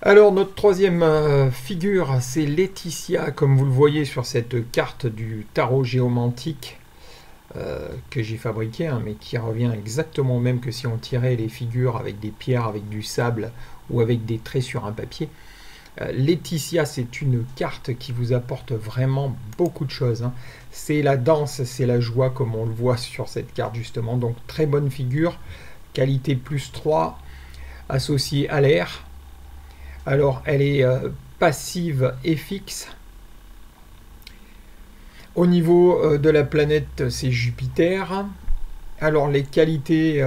Alors notre troisième figure, c'est Laetitia, comme vous le voyez sur cette carte du tarot géomantique que j'ai fabriqué, hein, mais qui revient exactement au même que si on tirait les figures avec des pierres, avec du sable ou avec des traits sur un papier. Laetitia, c'est une carte qui vous apporte vraiment beaucoup de choses, hein. C'est la danse, c'est la joie, comme on le voit sur cette carte justement. Donc très bonne figure, qualité +3, associée à l'air. Alors, elle est passive et fixe. Au niveau de la planète, c'est Jupiter. Alors, les qualités,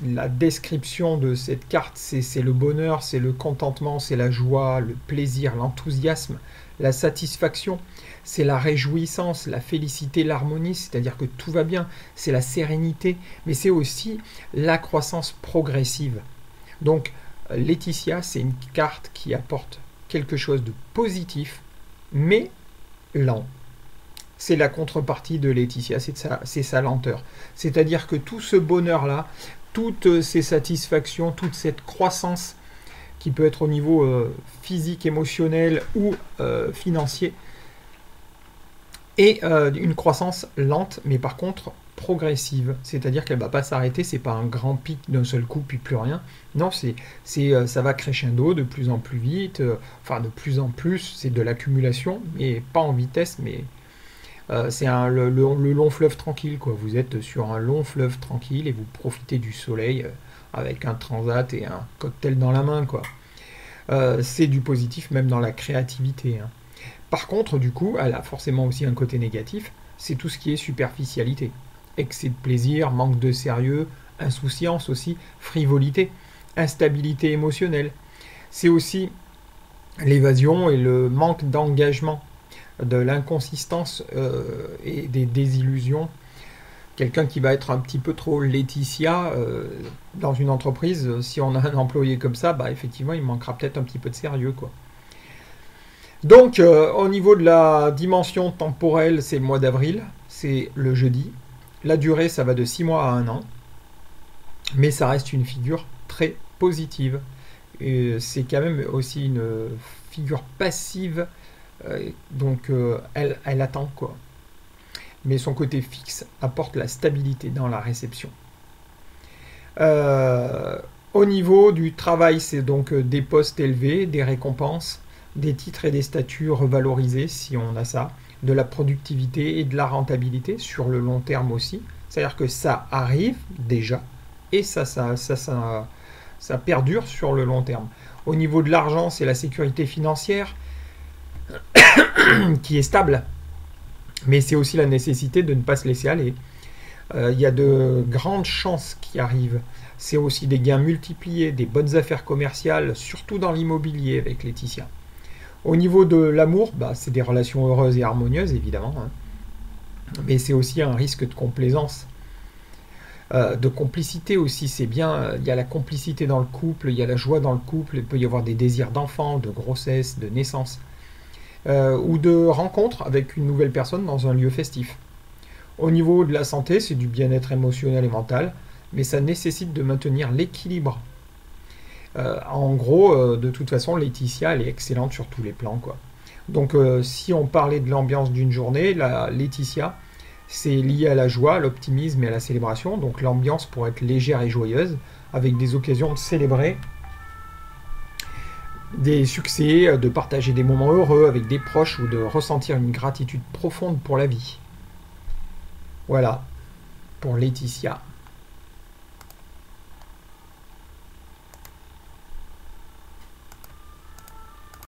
la description de cette carte, c'est le bonheur, c'est le contentement, c'est la joie, le plaisir, l'enthousiasme, la satisfaction, c'est la réjouissance, la félicité, l'harmonie, c'est-à-dire que tout va bien, c'est la sérénité, mais c'est aussi la croissance progressive. Donc, Laetitia, c'est une carte qui apporte quelque chose de positif, mais lent. C'est la contrepartie de Laetitia, c'est sa lenteur. C'est-à-dire que tout ce bonheur-là, toutes ces satisfactions, toute cette croissance qui peut être au niveau physique, émotionnel ou financier, est une croissance lente, mais par contre progressive, c'est-à-dire qu'elle ne va pas s'arrêter, c'est pas un grand pic d'un seul coup puis plus rien. Non, ça va crescendo de plus en plus vite, enfin de plus en plus, c'est de l'accumulation, mais pas en vitesse, mais c'est le long fleuve tranquille, quoi. Vous êtes sur un long fleuve tranquille et vous profitez du soleil avec un transat et un cocktail dans la main, quoi. C'est du positif même dans la créativité, hein. Par contre, du coup, elle a forcément aussi un côté négatif, c'est tout ce qui est superficialité. Excès de plaisir, manque de sérieux, insouciance aussi, frivolité, instabilité émotionnelle. C'est aussi l'évasion et le manque d'engagement, de l'inconsistance et des désillusions. Quelqu'un qui va être un petit peu trop Laetitia dans une entreprise, si on a un employé comme ça, bah effectivement, il manquera peut-être un petit peu de sérieux, quoi. Donc, au niveau de la dimension temporelle, c'est le mois d'avril, c'est le jeudi. La durée, ça va de 6 mois à 1 an. Mais ça reste une figure très positive. C'est quand même aussi une figure passive. Donc, elle attend, quoi. Mais son côté fixe apporte la stabilité dans la réception. Au niveau du travail, c'est donc des postes élevés, des récompenses, des titres et des statuts revalorisés si on a ça, de la productivité et de la rentabilité sur le long terme aussi. C'est-à-dire que ça arrive déjà et ça perdure sur le long terme. Au niveau de l'argent, c'est la sécurité financière qui est stable, mais c'est aussi la nécessité de ne pas se laisser aller. Il y a de grandes chances qui arrivent. C'est aussi des gains multipliés, des bonnes affaires commerciales, surtout dans l'immobilier avec Laetitia. Au niveau de l'amour, bah, c'est des relations heureuses et harmonieuses, évidemment, hein. Mais c'est aussi un risque de complaisance. De complicité aussi, c'est bien. Il y a la complicité dans le couple, il y a la joie dans le couple, il peut y avoir des désirs d'enfant, de grossesse, de naissance, ou de rencontre avec une nouvelle personne dans un lieu festif. Au niveau de la santé, c'est du bien-être émotionnel et mental, mais ça nécessite de maintenir l'équilibre. En gros, de toute façon, Laetitia, elle est excellente sur tous les plans, quoi. Donc, si on parlait de l'ambiance d'une journée, la Laetitia, c'est lié à la joie, à l'optimisme et à la célébration. Donc, l'ambiance pourrait être légère et joyeuse, avec des occasions de célébrer des succès, de partager des moments heureux avec des proches ou de ressentir une gratitude profonde pour la vie. Voilà, pour Laetitia.